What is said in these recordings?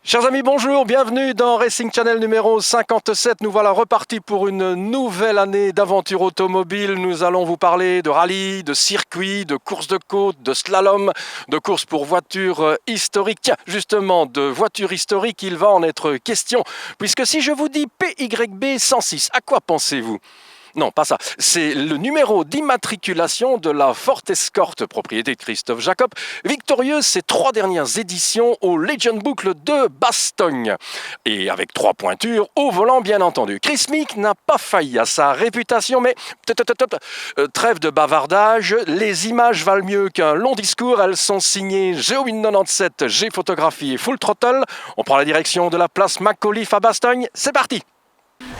Chers amis, bonjour, bienvenue dans Racing Channel numéro 57. Nous voilà repartis pour une nouvelle année d'aventure automobile. Nous allons vous parler de rallye, de circuit, de courses de côte, de slalom, de courses pour voitures historiques. Tiens, justement, de voitures historiques, il va en être question. Puisque si je vous dis PYB 106, à quoi pensez-vous ? Non, pas ça. C'est le numéro d'immatriculation de la Ford Escort, propriété de Christophe Jacob, victorieuse ces 3 dernières éditions au Legend Boucle de Bastogne. Et avec 3 pointures au volant, bien entendu. Chris Meek n'a pas failli à sa réputation, mais trêve de bavardage, les images valent mieux qu'un long discours. Elles sont signées Géowin97, G Photographie et Full Throttle. On prend la direction de la place Macauliffe à Bastogne. C'est parti!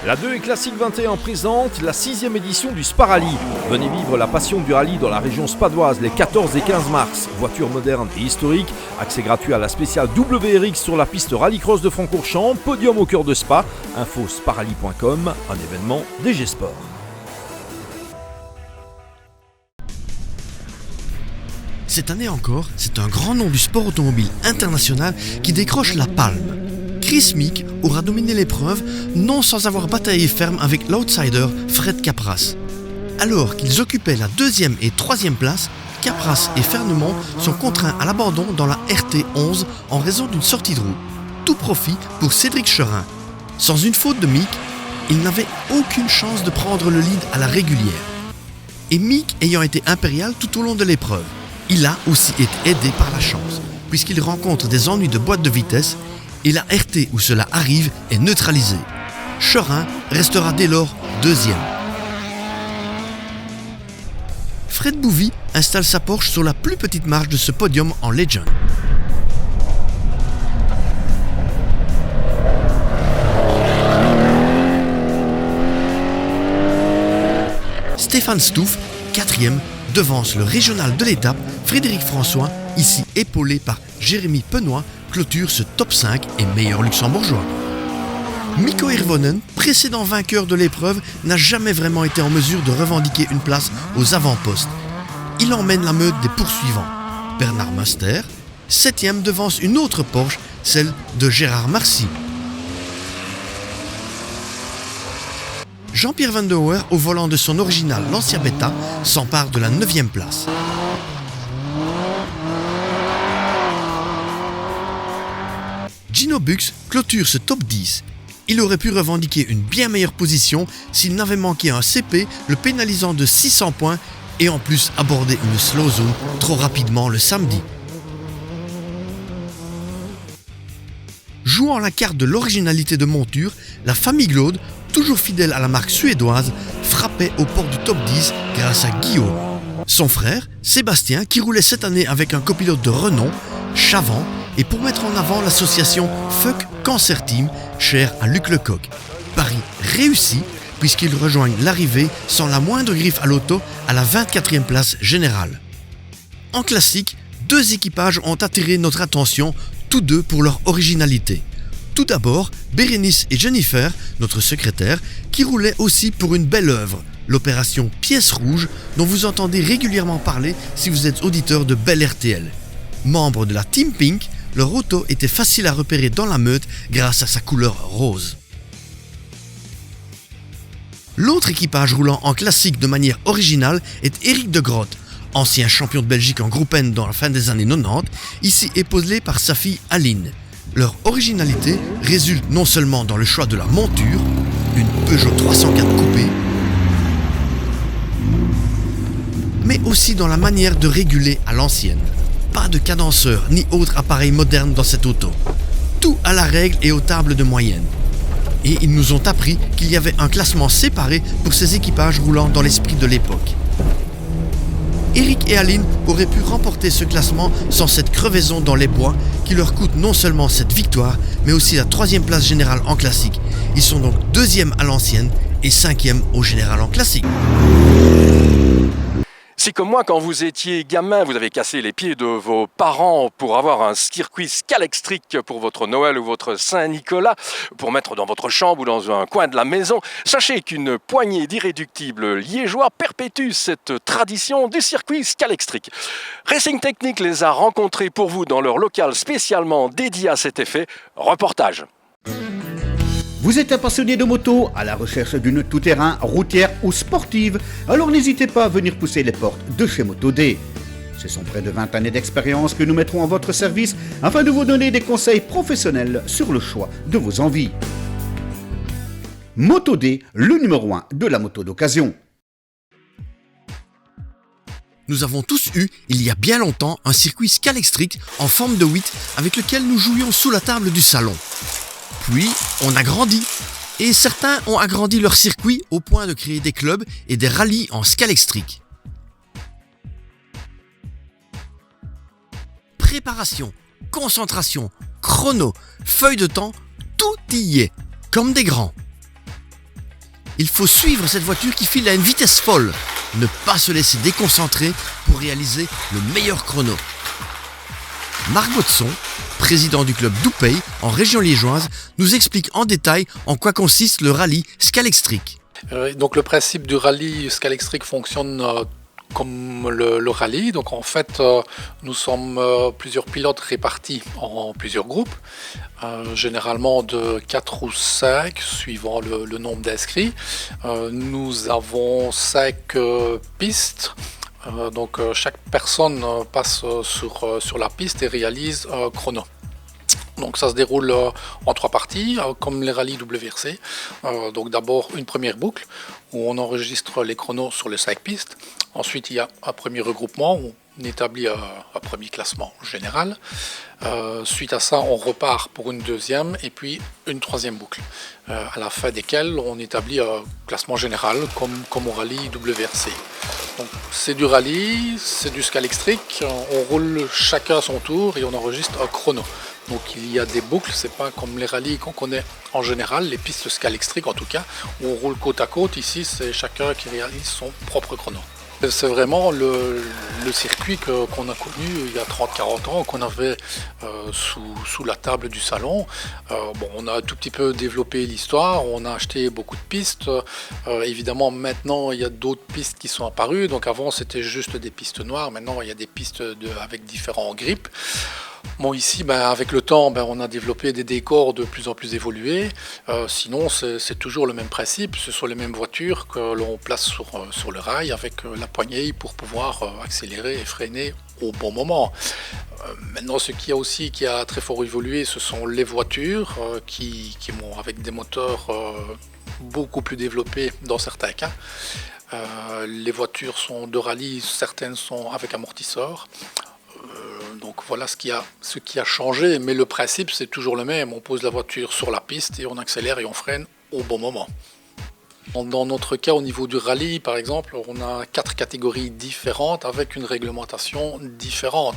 La 2 et Classique 21 présente la 6e édition du Spa Rally. Venez vivre la passion du rallye dans la région spadoise les 14 et 15 mars. Voitures modernes et historiques, accès gratuit à la spéciale WRX sur la piste Rallycross de Francorchamps, podium au cœur de Spa, info sparally.com, un événement DG Sport. Cette année encore, c'est un grand nom du sport automobile international qui décroche la palme. Chris Meek aura dominé l'épreuve, non sans avoir bataillé ferme avec l'outsider Fred Capras. Alors qu'ils occupaient la 2e et 3e place, Capras et Fernemont sont contraints à l'abandon dans la RT11 en raison d'une sortie de roue. Tout profit pour Cédric Cherin. Sans une faute de Meek, il n'avait aucune chance de prendre le lead à la régulière. Et Meek ayant été impérial tout au long de l'épreuve, il a aussi été aidé par la chance, puisqu'il rencontre des ennuis de boîte de vitesse et la RT où cela arrive est neutralisée. Cherin restera dès lors 2e. Fred Bouvy installe sa Porsche sur la plus petite marge de ce podium en Legend. Stéphane Stouff, 4e, devance le régional de l'étape, Frédéric François, ici épaulé par Jérémy Penoy, clôture ce top 5 et meilleur luxembourgeois. Mikko Hirvonen, précédent vainqueur de l'épreuve, n'a jamais vraiment été en mesure de revendiquer une place aux avant-postes. Il emmène la meute des poursuivants. Bernard Muster, 7e, devance une autre Porsche, celle de Gérard Marcy. Jean-Pierre Van der Weer, au volant de son original Lancia Beta, s'empare de la 9e place. Gino Bux clôture ce top 10. Il aurait pu revendiquer une bien meilleure position s'il n'avait manqué un CP le pénalisant de 600 points et en plus abordé une slow zone trop rapidement le samedi. Jouant la carte de l'originalité de monture, la famille Glaude, toujours fidèle à la marque suédoise, frappait aux portes du top 10 grâce à Guillaume. Son frère, Sébastien, qui roulait cette année avec un copilote de renom, Chavant, et pour mettre en avant l'association Fuck Cancer Team, chère à Luc Lecoq. Pari réussi, puisqu'ils rejoignent l'arrivée sans la moindre griffe à l'auto à la 24e place générale. En classique, 2 équipages ont attiré notre attention, tous deux pour leur originalité. Tout d'abord, Bérénice et Jennifer, notre secrétaire, qui roulaient aussi pour une belle œuvre, l'opération Pièce Rouge, dont vous entendez régulièrement parler si vous êtes auditeur de Bel RTL. Membres de la Team Pink, leur auto était facile à repérer dans la meute grâce à sa couleur rose. L'autre équipage roulant en classique de manière originale est Éric de Grotte, ancien champion de Belgique en Groupe N dans la fin des années 90, ici épaulé par sa fille Aline. Leur originalité résulte non seulement dans le choix de la monture, une Peugeot 304 coupée, mais aussi dans la manière de réguler à l'ancienne. Pas de cadenceur ni autre appareil moderne dans cette auto. Tout à la règle et aux tables de moyenne. Et ils nous ont appris qu'il y avait un classement séparé pour ces équipages roulant dans l'esprit de l'époque. Eric et Aline auraient pu remporter ce classement sans cette crevaison dans les bois qui leur coûte non seulement cette victoire, mais aussi la 3e place générale en classique. Ils sont donc 2e à l'ancienne et 5e au général en classique. Si comme moi, quand vous étiez gamin, vous avez cassé les pieds de vos parents pour avoir un circuit Scalextric pour votre Noël ou votre Saint-Nicolas, pour mettre dans votre chambre ou dans un coin de la maison, sachez qu'une poignée d'irréductibles liégeois perpétue cette tradition du circuit Scalextric. Racing Technique les a rencontrés pour vous dans leur local spécialement dédié à cet effet. Reportage. Vous êtes un passionné de moto, à la recherche d'une tout-terrain, routière ou sportive, alors n'hésitez pas à venir pousser les portes de chez Moto-D. Ce sont près de 20 années d'expérience que nous mettrons à votre service afin de vous donner des conseils professionnels sur le choix de vos envies. Moto-D, le numéro 1 de la moto d'occasion. Nous avons tous eu, il y a bien longtemps, un circuit Scalextric en forme de 8 avec lequel nous jouions sous la table du salon. Puis, on a grandi. Et certains ont agrandi leur circuit au point de créer des clubs et des rallyes en Scalextric. Préparation, concentration, chrono, feuille de temps, tout y est, comme des grands. Il faut suivre cette voiture qui file à une vitesse folle, ne pas se laisser déconcentrer pour réaliser le meilleur chrono. Marc Baudson, président du club d'Oupey en région liégeoise, nous explique en détail en quoi consiste le rallye Scalextric. Donc le principe du rallye Scalextric fonctionne comme le rallye. Donc en fait, nous sommes plusieurs pilotes répartis en plusieurs groupes, généralement de 4 ou 5 suivant le nombre d'inscrits. Nous avons 5 pistes. Donc chaque personne passe sur la piste et réalise un chrono. Donc ça se déroule en 3 parties, comme les rallyes WRC. Donc d'abord une première boucle où on enregistre les chronos sur les 5 pistes. Ensuite il y a un premier regroupement où on établit un premier classement général. Suite à ça on repart pour une deuxième et puis une troisième boucle, à la fin desquelles on établit un classement général comme au rallye WRC. Donc c'est du rallye, c'est du Scalextric, on roule chacun à son tour et on enregistre un chrono. Donc il y a des boucles, c'est pas comme les rallyes qu'on connaît en général, les pistes Scalextric en tout cas, où on roule côte à côte. Ici c'est chacun qui réalise son propre chrono. C'est vraiment le circuit qu'on a connu il y a 30-40 ans, qu'on avait sous la table du salon. On a un tout petit peu développé l'histoire, on a acheté beaucoup de pistes. Évidemment, maintenant, il y a d'autres pistes qui sont apparues. Donc avant, c'était juste des pistes noires. Maintenant, il y a des pistes avec différents grips. Bon, ici, avec le temps, on a développé des décors de plus en plus évolués. Sinon, c'est toujours le même principe. Ce sont les mêmes voitures que l'on place sur le rail avec la poignée pour pouvoir accélérer et freiner au bon moment. Maintenant, ce qui a très fort évolué, ce sont les voitures qui vont avec des moteurs beaucoup plus développés dans certains cas. Les voitures sont de rallye, certaines sont avec amortisseur. Donc voilà ce qui a changé, mais le principe c'est toujours le même, on pose la voiture sur la piste et on accélère et on freine au bon moment. Dans notre cas, au niveau du rallye par exemple, on a 4 catégories différentes avec une réglementation différente.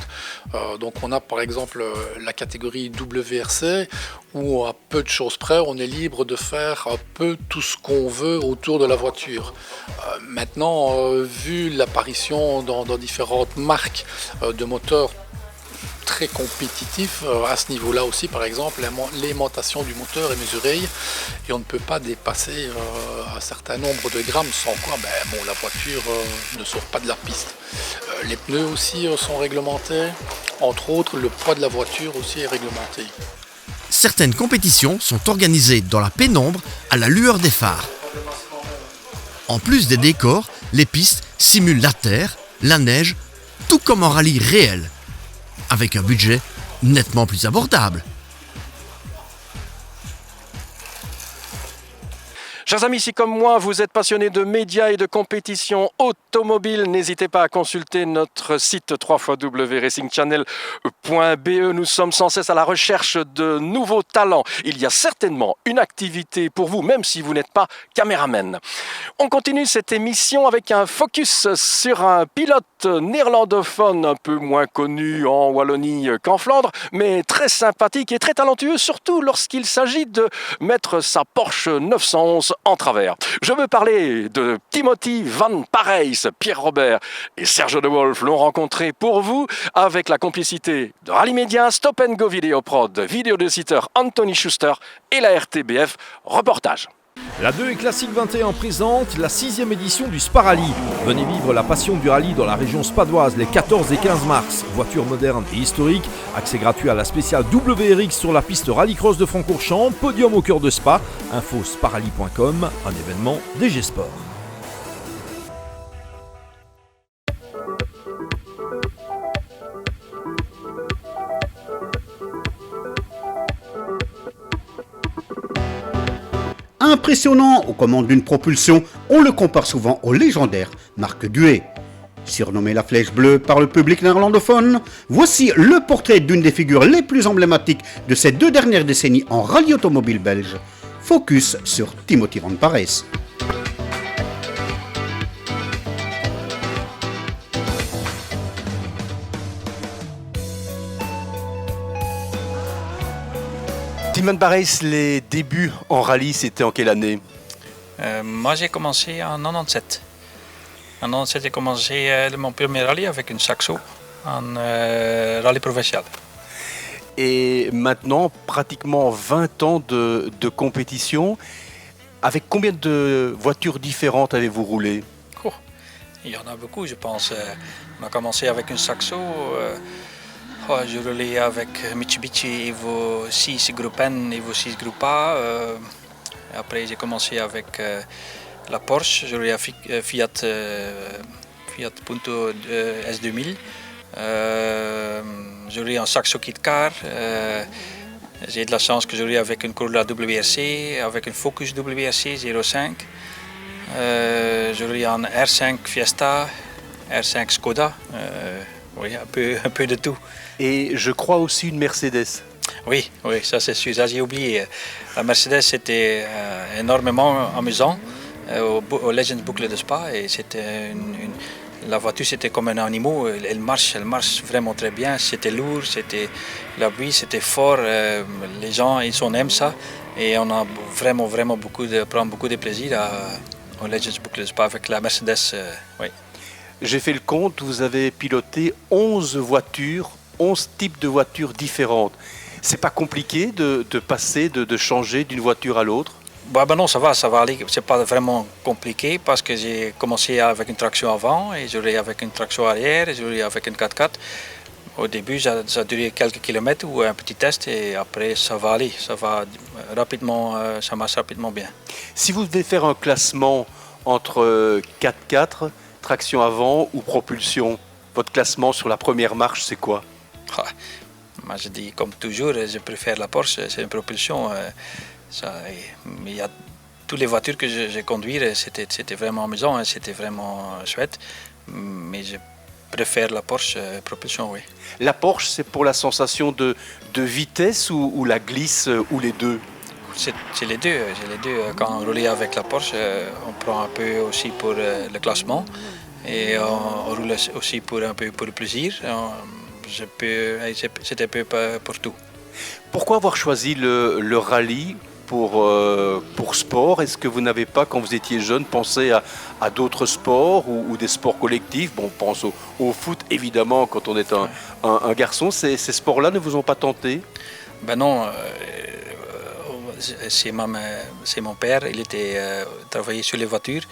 Donc on a par exemple la catégorie WRC où à peu de choses près on est libre de faire un peu tout ce qu'on veut autour de la voiture. Maintenant, vu l'apparition dans différentes marques de moteurs très compétitif à ce niveau-là aussi. Par exemple, l'aimantation du moteur est mesurée et on ne peut pas dépasser un certain nombre de grammes, sans quoi la voiture ne sort pas de la piste. Les pneus aussi sont réglementés, entre autres le poids de la voiture aussi est réglementé. Certaines compétitions sont organisées dans la pénombre à la lueur des phares. En plus des décors, les pistes simulent la terre, la neige, tout comme en rallye réel, avec un budget nettement plus abordable. Chers amis, si comme moi, vous êtes passionnés de médias et de compétition automobile, n'hésitez pas à consulter notre site www.racingchannel.be. Nous sommes sans cesse à la recherche de nouveaux talents. Il y a certainement une activité pour vous, même si vous n'êtes pas caméraman. On continue cette émission avec un focus sur un pilote néerlandophone un peu moins connu en Wallonie qu'en Flandre, mais très sympathique et très talentueux, surtout lorsqu'il s'agit de mettre sa Porsche 911 en travers. Je veux parler de Timothy Van Parijs. Pierre Robert et Serge De Wolf l'ont rencontré pour vous avec la complicité de Rally Media, Stop & Go Vidéo Prod, vidéo de sitter Anthony Schuster et la RTBF. Reportage. La 2 et Classique 21 présente la 6e édition du Spa Rally. Venez vivre la passion du rallye dans la région spadoise les 14 et 15 mars. Voitures modernes et historiques, accès gratuit à la spéciale WRX sur la piste Rallycross de Francorchamps, podium au cœur de Spa, info sparally.com, un événement DG Sport. Impressionnant aux commandes d'une propulsion, on le compare souvent au légendaire Marc Duet. Surnommé la Flèche Bleue par le public néerlandophone, voici le portrait d'une des figures les plus emblématiques de ces 2 dernières décennies en rallye automobile belge. Focus sur Timothy Van Parijs. Tim Van Parijs, les débuts en rallye, c'était en quelle année? Moi, j'ai commencé en 97. En 97, j'ai commencé mon premier rallye avec une Saxo en rallye provincial. Et maintenant, pratiquement 20 ans de compétition. Avec combien de voitures différentes avez-vous roulé? Oh, il y en a beaucoup, je pense. On a commencé avec une Saxo. J'ai roulé avec Mitsubishi Evo 6 Group N, Evo 6 Group A. Après, j'ai commencé avec la Porsche. J'ai roulé à Fiat Punto S2000. J'ai roulé en Saxo Kit Car. J'ai de la chance que j'ai roulé avec une Corolla WRC, avec une Focus WRC 05. J'ai roulé en R5 Fiesta, R5 Skoda. Oui, un peu de tout. Et je crois aussi une Mercedes. Oui, ça c'est sûr, ça j'ai oublié. La Mercedes c'était énormément amusant au Legends Boucle de Spa et c'était la voiture c'était comme un animal, elle marche vraiment très bien, c'était lourd, la pluie c'était fort, les gens ils aiment ça et on a vraiment prend beaucoup de plaisir au Legends Boucle de Spa avec la Mercedes. Oui. J'ai fait le compte, vous avez piloté 11 voitures, 11 types de voitures différentes. C'est pas compliqué de passer, de changer d'une voiture à l'autre? Non, ça va aller. C'est pas vraiment compliqué parce que j'ai commencé avec une traction avant et j'ai roulé avec une traction arrière et j'ai roulé avec une 4x4. Au début, ça a duré quelques kilomètres ou un petit test et après ça va aller. Ça va rapidement, ça marche rapidement bien. Si vous devez faire un classement entre 4x4, traction avant ou propulsion, votre classement sur la première marche, c'est quoi? Moi, je dis comme toujours, je préfère la Porsche, c'est une propulsion. Mais il y a toutes les voitures que j'ai conduites, c'était vraiment amusant, c'était vraiment chouette. Mais je préfère la Porsche propulsion, oui. La Porsche, c'est pour la sensation de vitesse ou la glisse ou les deux? C'est les deux. Quand on roule avec la Porsche, on prend un peu aussi pour le classement et on roule aussi un peu pour le plaisir. C'est un peu pour tout. Pourquoi avoir choisi le rallye pour sport? Est-ce que vous n'avez pas, quand vous étiez jeune, pensé à d'autres sports ou des sports collectifs? Bon, on pense au foot, évidemment, quand on est un garçon. Ces sports-là ne vous ont pas tenté? Ben non. C'est mon père, il était travaillé sur les voitures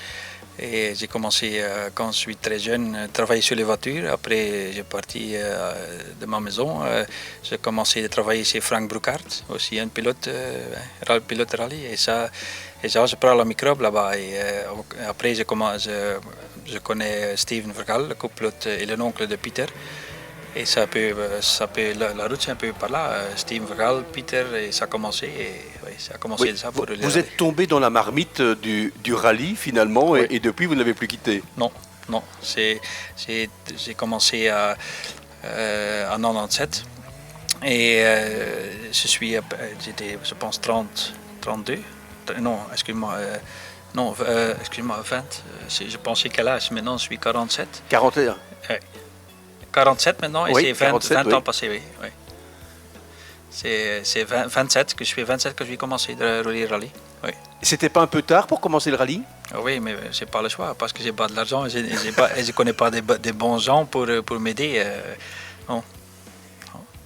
et j'ai commencé quand je suis très jeune à travailler sur les voitures. Après j'ai parti de ma maison, j'ai commencé à travailler chez Frank Broeckart, aussi un pilote rallye et ça je prends la microbe là-bas et après je connais Steven Vergal, le copilote et l'oncle de Peter. Et la route c'est un peu par là, Steve Vergal, Peter, et ça a commencé. Oui, ça pour vous êtes tombé dans la marmite du rallye finalement, oui. et depuis vous n'avez plus quitté? Non. J'ai commencé en 97 et j'étais, je pense, 32. Non, excuse-moi. Excuse-moi, 20. Je pensais quel âge, maintenant je suis 47. 41. 47 maintenant, et oui, c'est 20 oui. ans passés, oui. C'est 27 que je fais 27 que je vais commencer de rouler rallye. Oui. C'était pas un peu tard pour commencer le rallye? Oui, mais c'est pas le choix parce que j'ai pas de l'argent et je connais pas des bons gens pour m'aider. Non.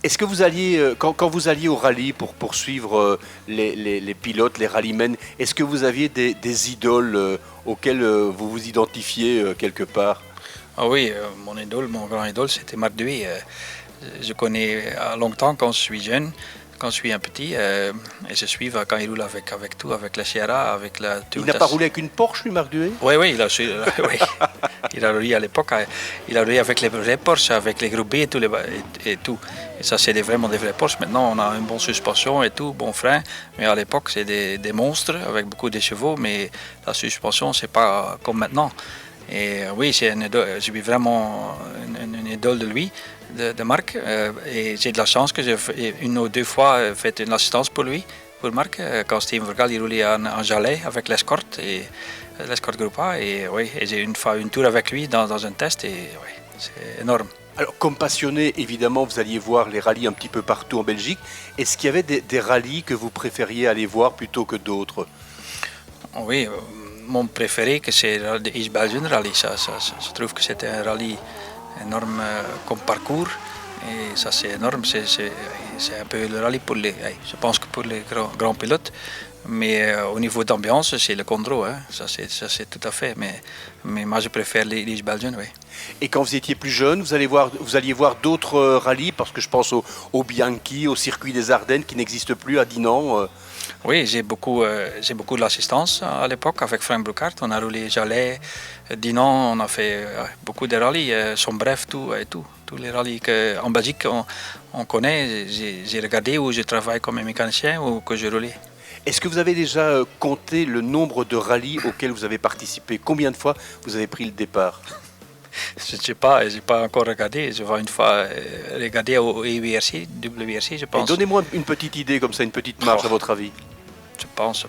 Est-ce que vous alliez, quand vous alliez au rallye pour poursuivre les pilotes, les rallymen, est-ce que vous aviez des idoles auxquelles vous vous identifiez quelque part? Ah oui, mon grand idole, c'était Marc Duet. Je connais longtemps quand je suis jeune, quand je suis un petit, et je suis quand il roule avec tout, avec la Sierra, avec la Il n'a pas roulé avec une Porsche, lui, Marc Duet? Oui, oui, oui. Il a roulé à l'époque, il a roulé avec les vrais Porsche, avec les groupes B et tout. Et ça, c'est vraiment des vrais Porsche. Maintenant, on a une bonne suspension et tout, bon frein. Mais à l'époque, c'est des monstres avec beaucoup de chevaux, mais la suspension, c'est pas comme maintenant. Et oui, je suis vraiment une idole de lui, de Marc. Et j'ai de la chance que j'ai une ou deux fois fait une assistance pour lui, pour Marc, quand Steven Vergaal il roulait en Jalais avec l'escorte et l'escorte groupe A. Et oui, et j'ai une fois une tour avec lui dans un test et oui, c'est énorme. Alors, comme passionné, évidemment, vous alliez voir les rallyes un petit peu partout en Belgique. Est-ce qu'il y avait des rallyes que vous préfériez aller voir plutôt que d'autres? Oui, mon préféré, que c'est le East Belgian Rally. Je trouve que c'était un rallye énorme comme parcours. Et ça, c'est énorme. C'est un peu le rallye pour je pense que pour les grands pilotes. Mais au niveau d'ambiance, c'est le Condro. Hein. Ça, c'est tout à fait. Mais moi, je préfère les East Belgian, oui. Et quand vous étiez plus jeune, vous alliez voir d'autres rallyes, parce que je pense au Bianchi, au circuit des Ardennes, qui n'existe plus à Dinan. Oui, j'ai beaucoup de l'assistance à l'époque avec Frank Bruckhardt. On a roulé Jalais, Dinan, on a fait beaucoup de rallyes, Sombref, tout et tout. Tous les rallyes qu'en Belgique on connaît. J'ai regardé où je travaille comme mécanicien ou que je roulais. Est-ce que vous avez déjà compté le nombre de rallyes auxquels vous avez participé? Combien de fois vous avez pris le départ? Je ne sais pas, je n'ai pas encore regardé. Je vais une fois regarder au WRC, je pense. Donnez-moi une petite idée comme ça, une petite marge à votre avis. Je pense.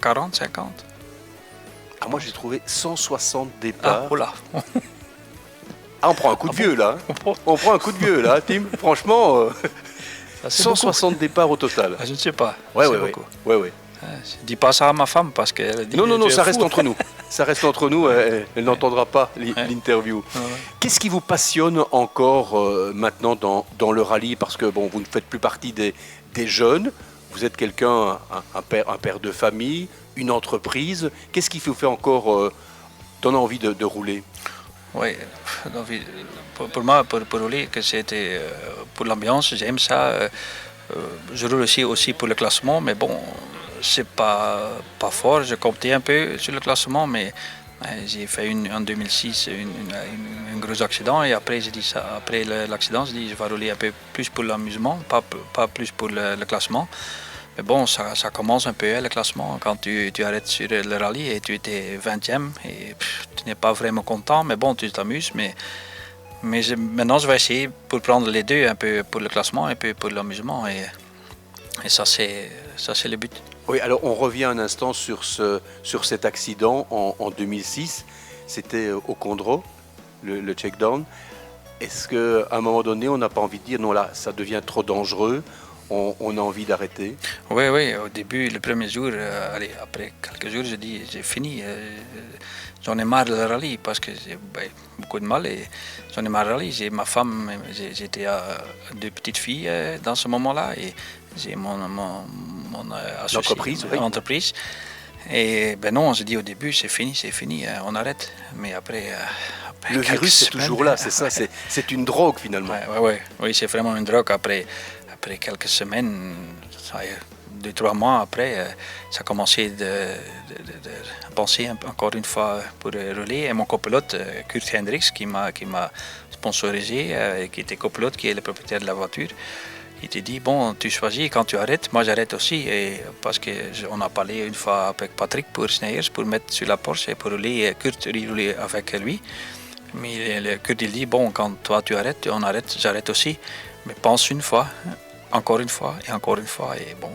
40, 50. Ah, moi j'ai trouvé 160 départs. Ah, oh là. Ah, on prend un coup de vieux là. On prend un coup de vieux là, Tim. Franchement, 160 départs au total. Ah, je ne sais pas. Ouais. Je dis pas ça à ma femme parce qu'elle dit. Non, ça reste entre nous. Ça reste entre nous. Elle n'entendra pas l'interview. Ouais. Qu'est-ce qui vous passionne encore maintenant dans le rallye? Parce que bon, vous ne faites plus partie des jeunes. Vous êtes quelqu'un, un père de famille, une entreprise. Qu'est-ce qui vous fait encore donner envie de rouler? Oui, pour moi, pour rouler, que c'était pour l'ambiance, j'aime ça. Je roule aussi pour le classement, mais bon, c'est pas fort. Je comptais un peu sur le classement, mais j'ai fait en 2006 un gros accident et après j'ai dit ça. Après l'accident, j'ai dit je vais rouler un peu plus pour l'amusement, pas plus pour le classement. Mais bon, ça commence un peu le classement quand tu arrêtes sur le rallye et tu étais 20e et tu n'es pas vraiment content, mais bon, tu t'amuses. Mais maintenant, je vais essayer pour prendre les deux, un peu pour le classement et un peu pour l'amusement. Et ça, c'est le but. Oui, alors on revient un instant sur cet accident en 2006. C'était au Condro, le check-down. Est-ce qu'à un moment donné, on n'a pas envie de dire non, là, ça devient trop dangereux? On a envie d'arrêter? Oui, au début, le premier jour, après quelques jours, je dis j'ai fini. J'en ai marre de le rallye parce que j'ai beaucoup de mal et j'en ai marre de rallye. J'ai ma femme, j'étais à 2 petites filles dans ce moment-là et j'ai mon associé, entreprise. Et ben non, on se dit au début c'est fini, on arrête. Mais après le virus c'est toujours là, c'est ça, c'est une drogue finalement. Oui, c'est vraiment une drogue. Après quelques semaines, 2-3 mois après, ça a commencé de penser encore une fois pour rouler. Et mon copilote, Kurt Hendricks, qui m'a sponsorisé, qui était copilote, qui est le propriétaire de la voiture, il t'a dit, bon, tu choisis, quand tu arrêtes, moi j'arrête aussi. Et parce qu'on a parlé une fois avec Patrick pour Sneyers, pour mettre sur la Porsche et pour rouler, Kurt roulait avec lui. Mais Kurt il dit, bon, quand toi tu arrêtes, on arrête, j'arrête aussi. Mais pense une fois, encore une fois et encore une fois. Et bon,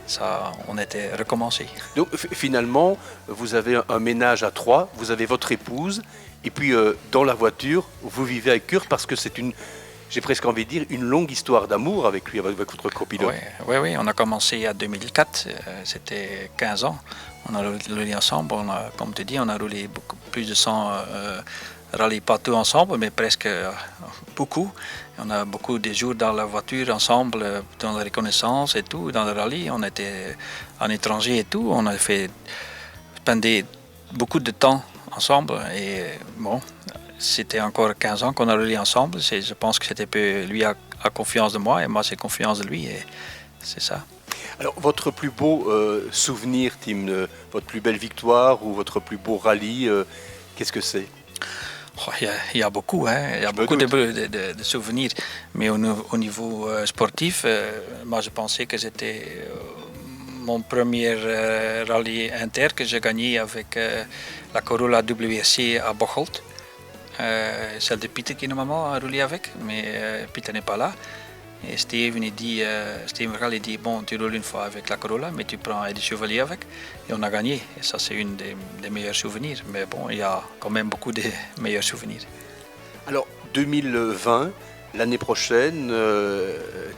ça, on était recommencé. Donc finalement, vous avez un ménage à 3, vous avez votre épouse, et puis dans la voiture, vous vivez avec Kurt parce que c'est une j'ai presque envie de dire, une longue histoire d'amour avec lui, avec votre copilote. Oui, on a commencé en 2004, c'était 15 ans. On a roulé ensemble, comme tu dis, on a roulé plus de 100 rallyes, pas tous ensemble, mais presque beaucoup. On a beaucoup de jours dans la voiture ensemble, dans la reconnaissance et tout, dans le rallye. On était en étranger et tout, on a fait pendant beaucoup de temps ensemble. Et bon, c'était encore 15 ans qu'on a roulé ensemble. Je pense que c'était peu, lui a confiance de moi et moi j'ai confiance de lui. Et c'est ça. Alors, votre plus beau souvenir, Tim, votre plus belle victoire ou votre plus beau rallye, qu'est-ce que c'est? Il y a beaucoup, hein. Il y a beaucoup de souvenirs. Mais au niveau sportif, moi je pensais que c'était mon premier rallye inter que j'ai gagné avec la Corolla WRC à Bocholt. Celle de Pieter qui normalement a roulé avec, mais Pieter n'est pas là. Et Steve Mergal dit bon, tu roules une fois avec la Corolla, mais tu prends Eddie Chevalier avec. Et on a gagné. Et ça, c'est une des meilleurs souvenirs. Mais bon, il y a quand même beaucoup de meilleurs souvenirs. Alors, 2020, l'année prochaine,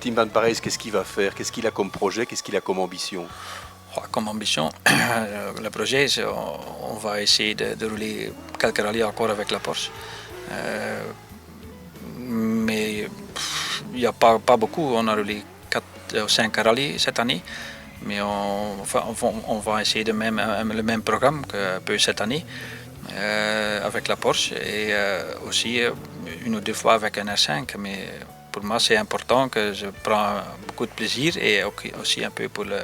Tim Van Parijs, qu'est-ce qu'il va faire? Qu'est-ce qu'il a comme projet? Qu'est-ce qu'il a comme ambition? Comme ambition, le projet, on va essayer de rouler quelques rallyes encore avec la Porsche. Mais il n'y a pas beaucoup. On a roulé 4 ou 5 rallyes cette année. Mais on va essayer le même programme que cette année avec la Porsche. Et aussi une ou deux fois avec un R5. Mais pour moi, c'est important que je prends beaucoup de plaisir et aussi un peu pour la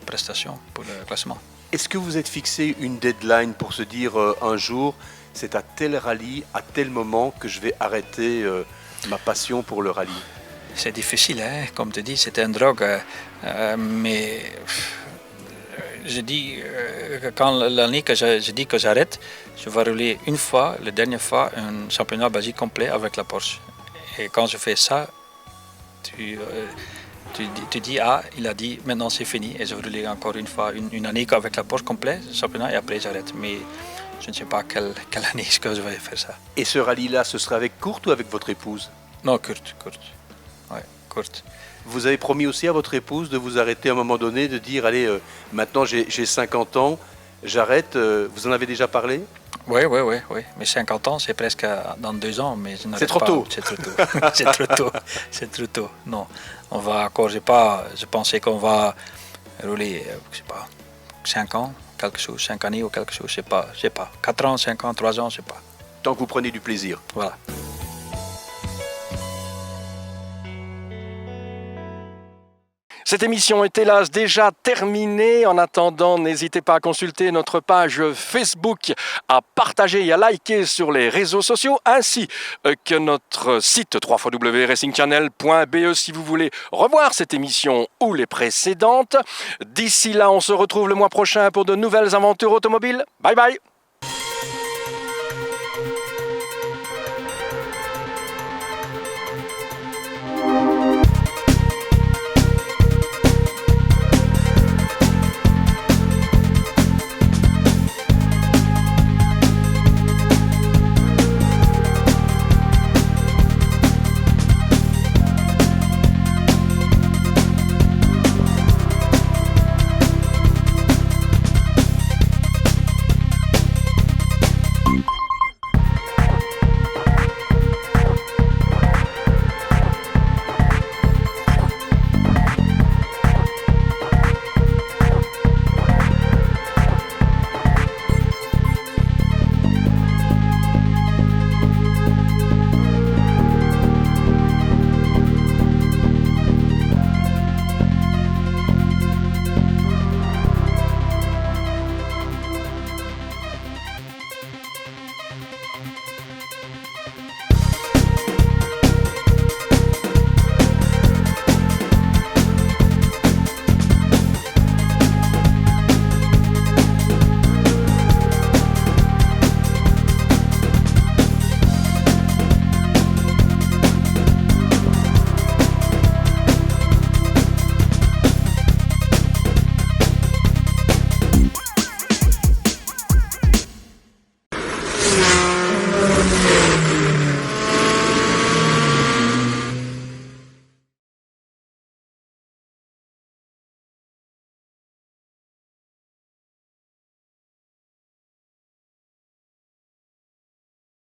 prestation, pour le classement. Est-ce que vous êtes fixé une deadline pour se dire un jour, c'est à tel rallye, à tel moment que je vais arrêter ma passion pour le rallye? C'est difficile, hein? Comme tu dis, c'est une drogue. Mais je dis, quand l'année que je dis que j'arrête, je vais rouler une fois, la dernière fois, un championnat Belgique complet avec la Porsche. Et quand je fais ça, tu dis, ah, il a dit, maintenant c'est fini. Et je vais rouler encore une fois, une année avec la Porsche complète, championnat, et après j'arrête. Mais je ne sais pas quelle année est-ce que je vais faire ça. Et ce rallye-là, ce sera avec Kurt ou avec votre épouse? Non, Kurt. Ouais, Kurt. Vous avez promis aussi à votre épouse de vous arrêter à un moment donné, de dire, allez, maintenant j'ai 50 ans, j'arrête. Vous en avez déjà parlé? Oui. Mais 50 ans, c'est presque dans 2 ans. Mais c'est trop tôt. C'est trop tôt. C'est trop tôt. Non, on va encore. Je pensais qu'on va rouler, je sais pas, 5 ans, quelque chose, 5 années ou quelque chose, je sais pas. 4 ans, 5 ans, 3 ans, je sais pas. Tant que vous prenez du plaisir. Voilà. Cette émission est hélas déjà terminée. En attendant, n'hésitez pas à consulter notre page Facebook, à partager et à liker sur les réseaux sociaux, ainsi que notre site www.racingchannel.be si vous voulez revoir cette émission ou les précédentes. D'ici là, on se retrouve le mois prochain pour de nouvelles aventures automobiles. Bye bye!